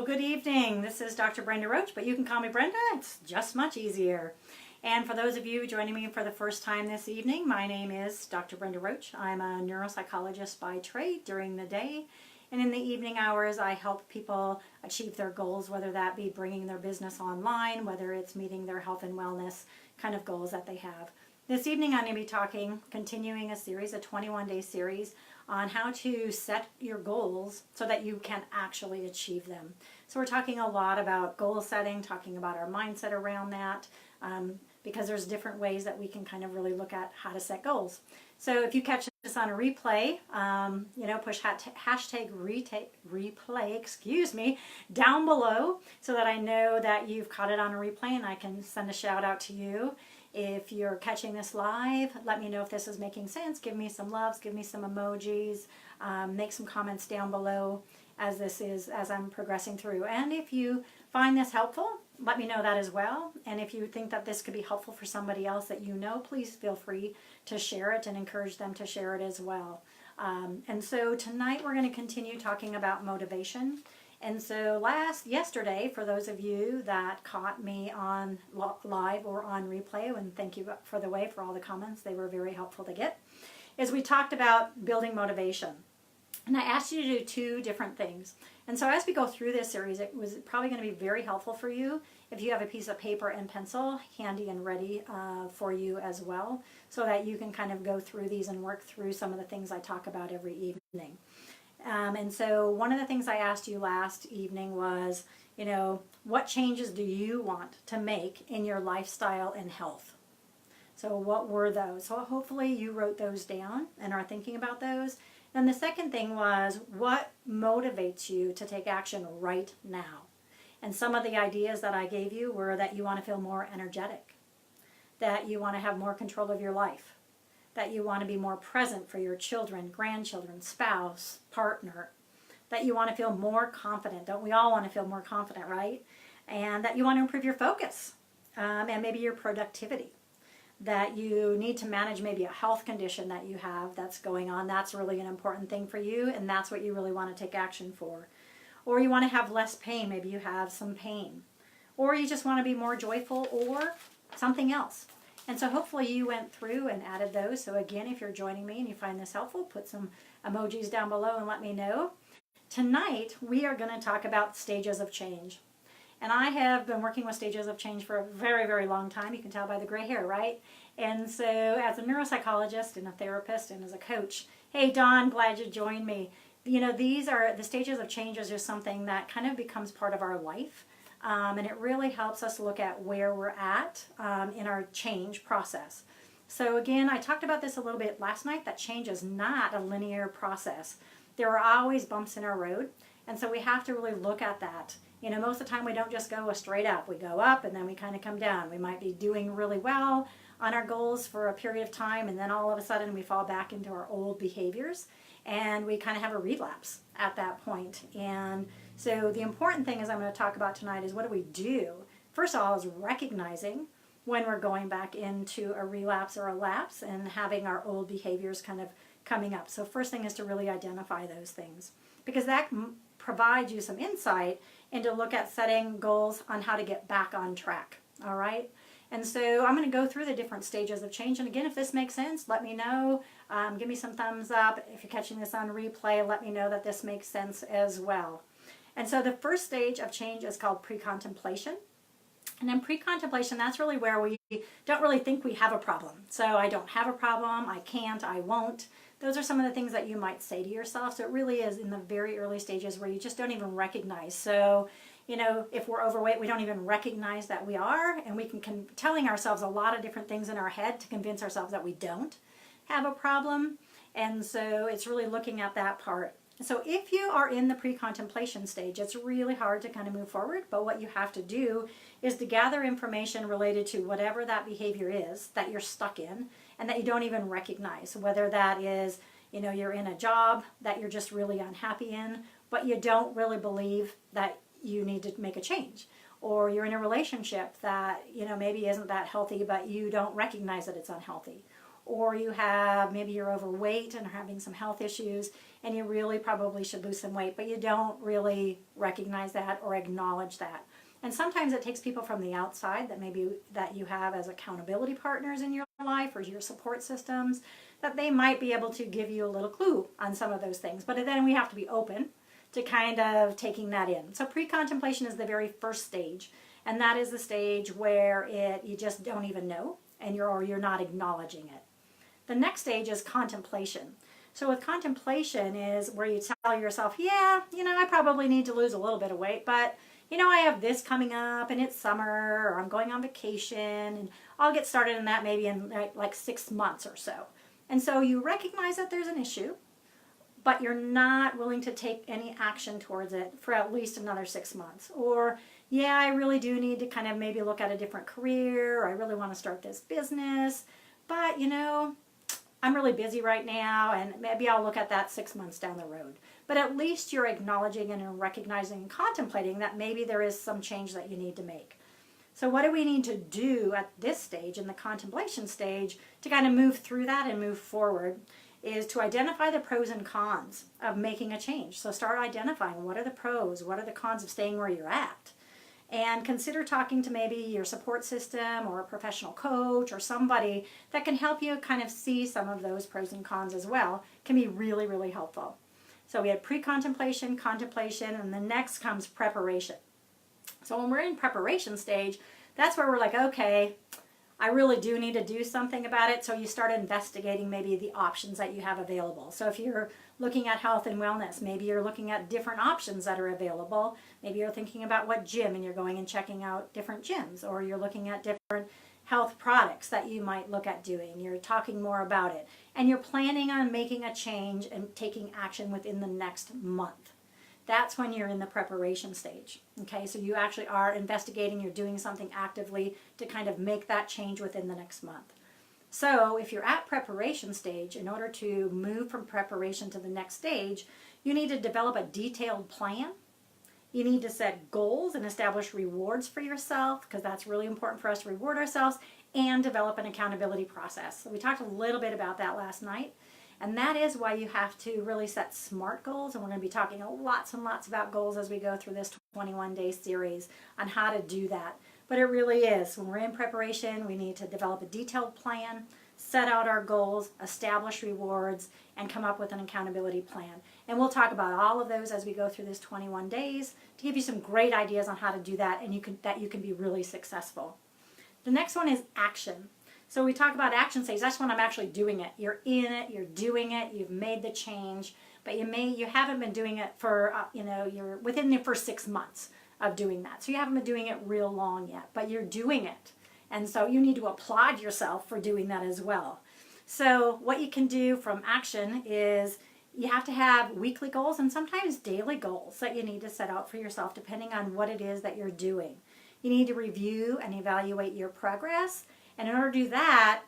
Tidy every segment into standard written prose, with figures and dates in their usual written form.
Good evening. This is Dr. Brenda Roach, but you can call me Brenda. It's just much easier. And for those of you joining me for the first time this evening, my name is Dr. Brenda Roach. I'm a neuropsychologist by trade during the day. And in the evening hours, I help people achieve their goals, whether that be bringing their business online, whether it's meeting their health and wellness kind of goals that they have. This evening, I'm going to be continuing a series, a 21-day series, on how to set your goals so that you can actually achieve them. So we're talking a lot about goal setting, talking about our mindset around that, because there's different ways that we can kind of really look at how to set goals. So if you catch this on a replay, push hashtag replay, down below so that I know that you've caught it on a replay and I can send a shout out to you. If you're catching this live, let me know if this is making sense. Give me some loves, give me some emojis, make some comments down below as I'm progressing through. And if you find this helpful, let me know that as well. And if you think that this could be helpful for somebody else that you know, please feel free to share it and encourage them to share it as well. And so tonight we're going to continue talking about motivation. And so yesterday, for those of you that caught me on live or on replay, and thank you for all the comments, they were very helpful to get, is we talked about building motivation. And I asked you to do two different things. And so as we go through this series, it was probably going to be very helpful for you if you have a piece of paper and pencil handy and ready for you as well, so that you can kind of go through these and work through some of the things I talk about every evening. And so one of the things I asked you last evening was, what changes do you want to make in your lifestyle and health? So what were those? So hopefully you wrote those down and are thinking about those. Then the second thing was, what motivates you to take action right now? And some of the ideas that I gave you were that you want to feel more energetic, that you want to have more control of your life, that you want to be more present for your children, grandchildren, spouse, partner, that you want to feel more confident. Don't we all want to feel more confident, right? And that you want to improve your focus and maybe your productivity, that you need to manage maybe a health condition that you have that's going on. That's really an important thing for you, and that's what you really want to take action for. Or you want to have less pain. Maybe you have some pain. Or you just want to be more joyful or something else. And so hopefully you went through and added those. So again, if you're joining me and you find this helpful, put some emojis down below and let me know. Tonight, we are going to talk about stages of change. And I have been working with stages of change for a very, very long time. You can tell by the gray hair, right? And so as a neuropsychologist and a therapist and as a coach, hey, Dawn, glad you joined me. These are the stages of change is just something that kind of becomes part of our life. And it really helps us look at where we're at in our change process. So again, I talked about this a little bit last night, that change is not a linear process. There are always bumps in our road, and so we have to really look at that. Most of the time we don't just go straight up. We go up and then we kind of come down. We might be doing really well on our goals for a period of time, and then all of a sudden we fall back into our old behaviors, and we kind of have a relapse at that point. And so the important thing is I'm going to talk about tonight is what do we do? First of all is recognizing when we're going back into a relapse or a lapse and having our old behaviors kind of coming up. So first thing is to really identify those things, because that provides you some insight into look at setting goals on how to get back on track. All right? And so I'm going to go through the different stages of change. And again, if this makes sense, let me know. Give me some thumbs up. If you're catching this on replay, let me know that this makes sense as well. And so the first stage of change is called pre-contemplation. And in pre-contemplation, that's really where we don't really think we have a problem. So I don't have a problem, I can't, I won't. Those are some of the things that you might say to yourself. So it really is in the very early stages where you just don't even recognize. So, if we're overweight, we don't even recognize that we are. And we can telling ourselves a lot of different things in our head to convince ourselves that we don't have a problem. And so it's really looking at that part. So if you are in the pre-contemplation stage, it's really hard to kind of move forward, but what you have to do is to gather information related to whatever that behavior is that you're stuck in and that you don't even recognize, whether that is, you're in a job that you're just really unhappy in, but you don't really believe that you need to make a change, or you're in a relationship that, maybe isn't that healthy, but you don't recognize that it's unhealthy. or you have, maybe you're overweight and are having some health issues, and you really probably should lose some weight, but you don't really recognize that or acknowledge that. And sometimes it takes people from the outside that maybe that you have as accountability partners in your life or your support systems, that they might be able to give you a little clue on some of those things. But then we have to be open to kind of taking that in. So pre-contemplation is the very first stage, and that is the stage where you just don't even know, and you're not acknowledging it. The next stage is contemplation. So with contemplation is where you tell yourself, yeah, I probably need to lose a little bit of weight, but I have this coming up, and it's summer, or I'm going on vacation, and I'll get started in that maybe in like 6 months or so. And so you recognize that there's an issue, but you're not willing to take any action towards it for at least another 6 months. Or, yeah, I really do need to kind of maybe look at a different career, or I really want to start this business, but I'm really busy right now, and maybe I'll look at that 6 months down the road. But at least you're acknowledging and recognizing and contemplating that maybe there is some change that you need to make. So what do we need to do at this stage, in the contemplation stage, to kind of move through that and move forward, is to identify the pros and cons of making a change. So start identifying what are the pros, what are the cons of staying where you're at. And consider talking to maybe your support system or a professional coach or somebody that can help you kind of see some of those pros and cons as well. Can be really, really helpful. So we had pre-contemplation, contemplation, and the next comes preparation. So when we're in preparation stage, that's where we're like, okay, I really do need to do something about it. So you start investigating maybe the options that you have available. So if you're looking at health and wellness, maybe you're looking at different options that are available. Maybe you're thinking about what gym, and you're going and checking out different gyms, or you're looking at different health products that you might look at doing. You're talking more about it, and you're planning on making a change and taking action within the next month. That's when you're in the preparation stage. Okay, so you actually are investigating, you're doing something actively to kind of make that change within the next month. So if you're at preparation stage, in order to move from preparation to the next stage, you need to develop a detailed plan. You need to set goals and establish rewards for yourself, because that's really important for us to reward ourselves, and develop an accountability process. So we talked a little bit about that last night. And that is why you have to really set SMART goals. And we're going to be talking lots and lots about goals as we go through this 21-day series on how to do that. But it really is. When we're in preparation, we need to develop a detailed plan, set out our goals, establish rewards, and come up with an accountability plan. And we'll talk about all of those as we go through this 21 days to give you some great ideas on how to do that, and you can be really successful. The next one is action. So we talk about action stage. That's when I'm actually doing it. You're in it. You're doing it. You've made the change, but you haven't been doing it for you're within the first 6 months of doing that. So you haven't been doing it real long yet, but you're doing it, and so you need to applaud yourself for doing that as well. So what you can do from action is you have to have weekly goals and sometimes daily goals that you need to set out for yourself, depending on what it is that you're doing. You need to review and evaluate your progress. And in order to do that,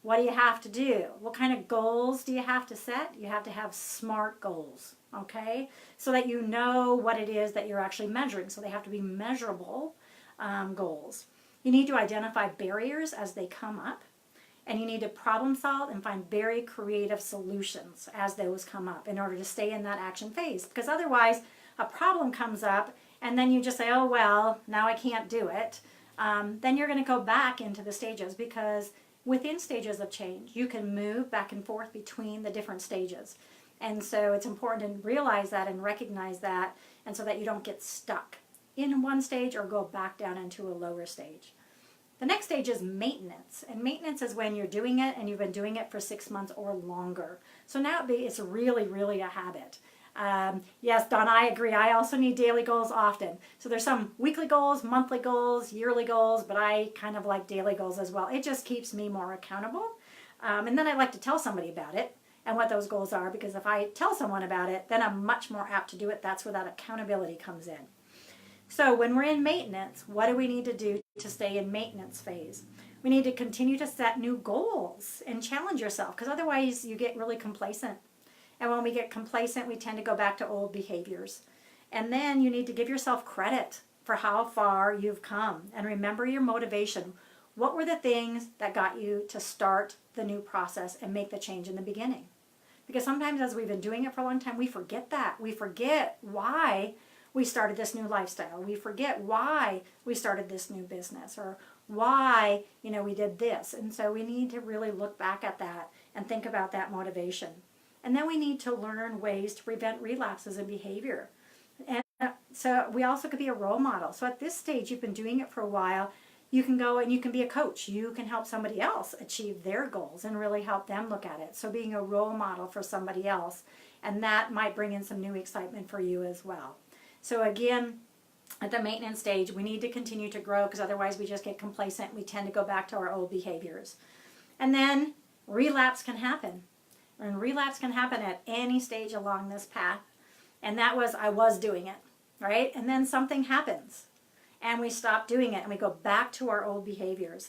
what do you have to do? What kind of goals do you have to set? You have to have SMART goals, okay? So that you know what it is that you're actually measuring. So they have to be measurable goals. You need to identify barriers as they come up. And you need to problem solve and find very creative solutions as those come up in order to stay in that action phase. Because otherwise, a problem comes up and then you just say, oh, well, now I can't do it. Then you're going to go back into the stages, because within stages of change, you can move back and forth between the different stages. And so it's important to realize that and recognize that, and so that you don't get stuck in one stage or go back down into a lower stage. The next stage is maintenance. And maintenance is when you're doing it and you've been doing it for 6 months or longer. So now it's really, really a habit. Yes, Don, I agree. I also need daily goals often. So there's some weekly goals, monthly goals, yearly goals, but I kind of like daily goals as well. It just keeps me more accountable. And then I like to tell somebody about it and what those goals are, because if I tell someone about it, then I'm much more apt to do it. That's where that accountability comes in. So when we're in maintenance, what do we need to do to stay in maintenance phase? We need to continue to set new goals and challenge yourself, because otherwise you get really complacent. And when we get complacent, we tend to go back to old behaviors. And then you need to give yourself credit for how far you've come. And remember your motivation. What were the things that got you to start the new process and make the change in the beginning? Because sometimes as we've been doing it for a long time, we forget that. We forget why we started this new lifestyle. We forget why we started this new business, or why, we did this. And so we need to really look back at that and think about that motivation. And then we need to learn ways to prevent relapses in behavior. And so we also could be a role model. So at this stage, you've been doing it for a while. You can go and you can be a coach. You can help somebody else achieve their goals and really help them look at it. So being a role model for somebody else, and that might bring in some new excitement for you as well. So again, at the maintenance stage, we need to continue to grow, because otherwise we just get complacent. We tend to go back to our old behaviors. And then relapse can happen. And relapse can happen at any stage along this path. And that was, I was doing it, right? And then something happens. And we stop doing it, and we go back to our old behaviors.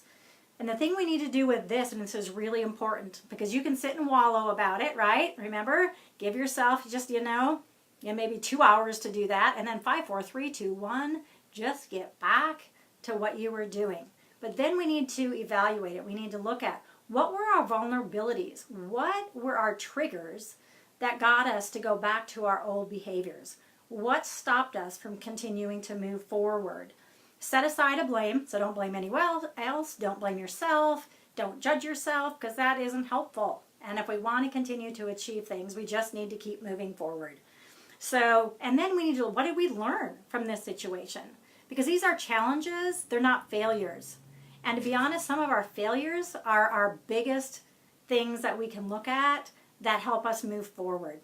And the thing we need to do with this, and this is really important, because you can sit and wallow about it, right? Remember, give yourself just, maybe 2 hours to do that, and then 5, 4, 3, 2, 1, just get back to what you were doing. But then we need to evaluate it. We need to look at, what were our vulnerabilities? What were our triggers that got us to go back to our old behaviors? What stopped us from continuing to move forward? Set aside a blame, so don't blame anyone else. Don't blame yourself. Don't judge yourself, because that isn't helpful. And if we want to continue to achieve things, we just need to keep moving forward. So, and then we need to, what did we learn from this situation? Because these are challenges, they're not failures. And to be honest, some of our failures are our biggest things that we can look at that help us move forward.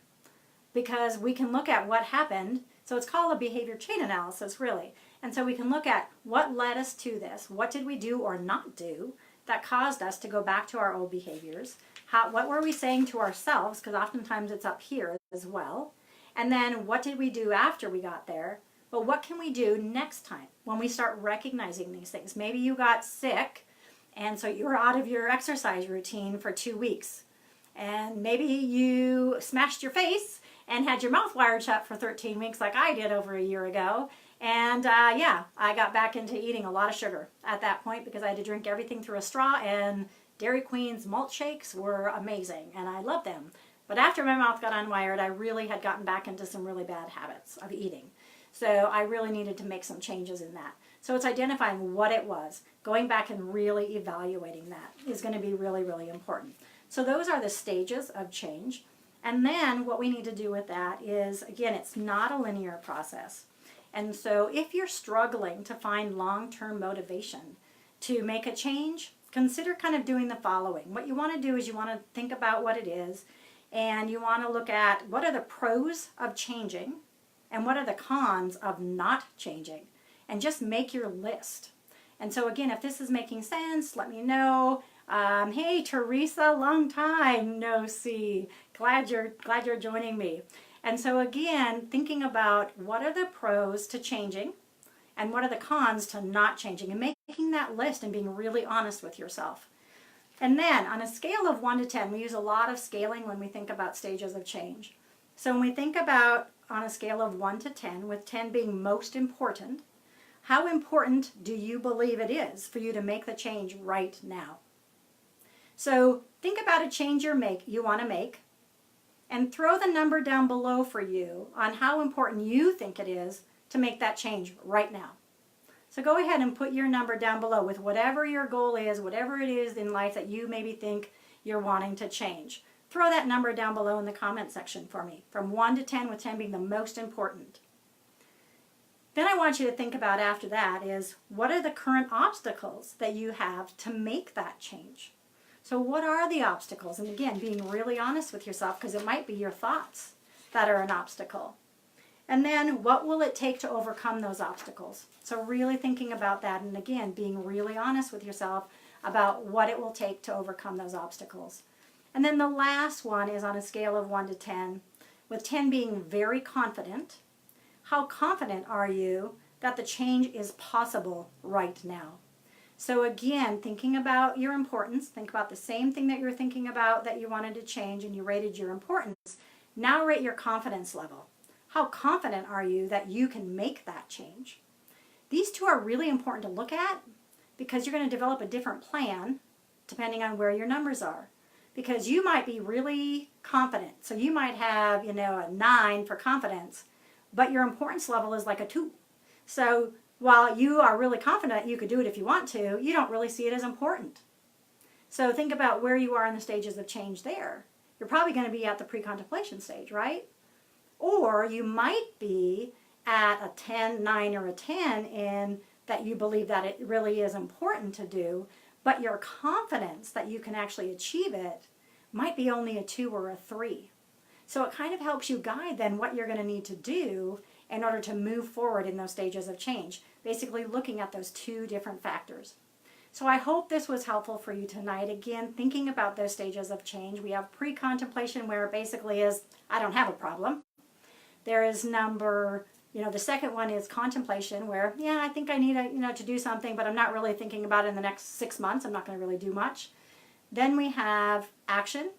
Because we can look at what happened. So it's called a behavior chain analysis, really. And so we can look at what led us to this. What did we do or not do that caused us to go back to our old behaviors? What were we saying to ourselves? Because oftentimes it's up here as well. And then what did we do after we got there? But what can we do next time when we start recognizing these things? Maybe you got sick, and so you're out of your exercise routine for 2 weeks. And maybe you smashed your face and had your mouth wired shut for 13 weeks like I did over a year ago. And I got back into eating a lot of sugar at that point, because I had to drink everything through a straw, and Dairy Queen's malt shakes were amazing, and I love them. But after my mouth got unwired, I really had gotten back into some really bad habits of eating. So I really needed to make some changes in that. So it's identifying what it was. Going back and really evaluating that is going to be really, really important. So those are the stages of change. And then what we need to do with that is, again, it's not a linear process. And so if you're struggling to find long-term motivation to make a change, consider kind of doing the following. What you want to do is you want to think about what it is, and you want to look at what are the pros of changing and what are the cons of not changing, and just make your list. And so again, if this is making sense, let me know. Hey, Teresa, long time no see. Glad you're joining me. And so again, thinking about what are the pros to changing and what are the cons to not changing, and making that list and being really honest with yourself. And then on a scale of 1 to 10, we use a lot of scaling when we think about stages of change. So when we think about on a scale of 1 to 10, with 10 being most important, how important do you believe it is for you to make the change right now? So think about a change you want to make, and throw the number down below for you on how important you think it is to make that change right now. So go ahead and put your number down below with whatever your goal is, whatever it is in life that you maybe think you're wanting to change. Throw that number down below in the comment section for me, from 1 to 10, with 10 being the most important. Then I want you to think about after that is, what are the current obstacles that you have to make that change? So what are the obstacles? And again, being really honest with yourself, because it might be your thoughts that are an obstacle. And then what will it take to overcome those obstacles? So really thinking about that, and again, being really honest with yourself about what it will take to overcome those obstacles. And then the last one is on a scale of 1 to 10, with 10 being very confident. How confident are you that the change is possible right now? So again, thinking about your importance, think about the same thing that you're thinking about that you wanted to change and you rated your importance. Now rate your confidence level. How confident are you that you can make that change? These two are really important to look at, because you're going to develop a different plan depending on where your numbers are. Because you might be really confident. So you might have, a 9 for confidence, but your importance level is like a 2. So while you are really confident you could do it if you want to, you don't really see it as important. So think about where you are in the stages of change there. You're probably going to be at the pre-contemplation stage, right? Or you might be at a 10, 9, or a 10 in that you believe that it really is important to do, but your confidence that you can actually achieve it might be only a 2 or a 3. So it kind of helps you guide then what you're going to need to do in order to move forward in those stages of change, basically looking at those 2 different factors. So I hope this was helpful for you tonight. Again, thinking about those stages of change. We have pre-contemplation, where it basically is, I don't have a problem. There is the second one is contemplation, where, I think I need to do something, but I'm not really thinking about it in the next 6 months. I'm not going to really do much. Then we have action,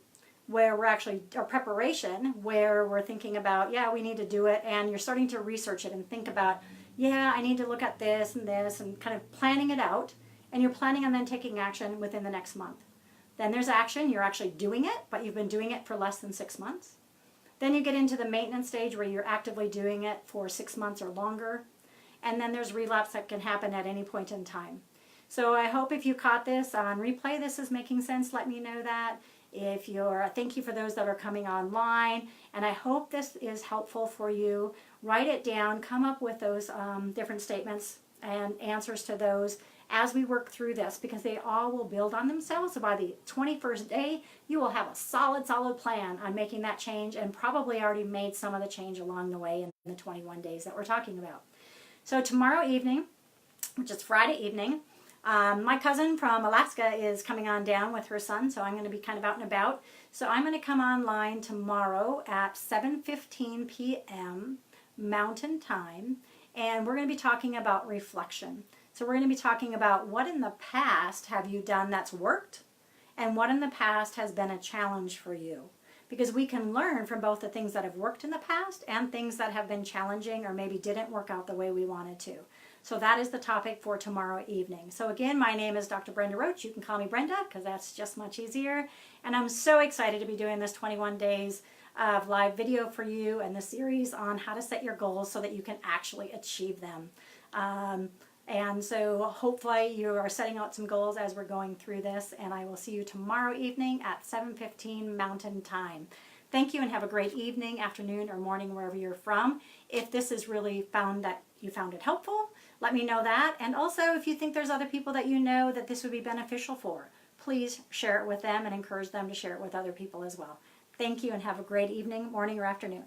where we're actually, or preparation, where we're thinking about, we need to do it, and you're starting to research it and think about, I need to look at this, and kind of planning it out, and you're planning on then taking action within the next month. Then there's action, you're actually doing it, but you've been doing it for less than 6 months. Then you get into the maintenance stage, where you're actively doing it for 6 months or longer. And then there's relapse that can happen at any point in time. So I hope if you caught this on replay, this is making sense. Let me know that. Thank you for those that are coming online. And I hope this is helpful for you. Write it down. Come up with those different statements and answers to those as we work through this, because they all will build on themselves. So by the 21st day, you will have a solid plan on making that change, and probably already made some of the change along the way in the 21 days that we're talking about. So tomorrow evening, which is Friday evening, my cousin from Alaska is coming on down with her son, so I'm going to be kind of out and about. So I'm going to come online tomorrow at 7:15 p.m. Mountain Time, and we're going to be talking about reflection. So we're going to be talking about what in the past have you done that's worked, and what in the past has been a challenge for you. Because we can learn from both the things that have worked in the past and things that have been challenging or maybe didn't work out the way we wanted to. So that is the topic for tomorrow evening. So again, my name is Dr. Brenda Roach. You can call me Brenda because that's just much easier. And I'm so excited to be doing this 21 days of live video for you, and the series on how to set your goals so that you can actually achieve them. And so hopefully you are setting out some goals as we're going through this, and I will see you tomorrow evening at 7:15 Mountain Time. Thank you, and have a great evening, afternoon, or morning, wherever you're from. If this is really found it helpful, let me know that. And also, if you think there's other people that you know that this would be beneficial for, please share it with them and encourage them to share it with other people as well. Thank you, and have a great evening, morning, or afternoon.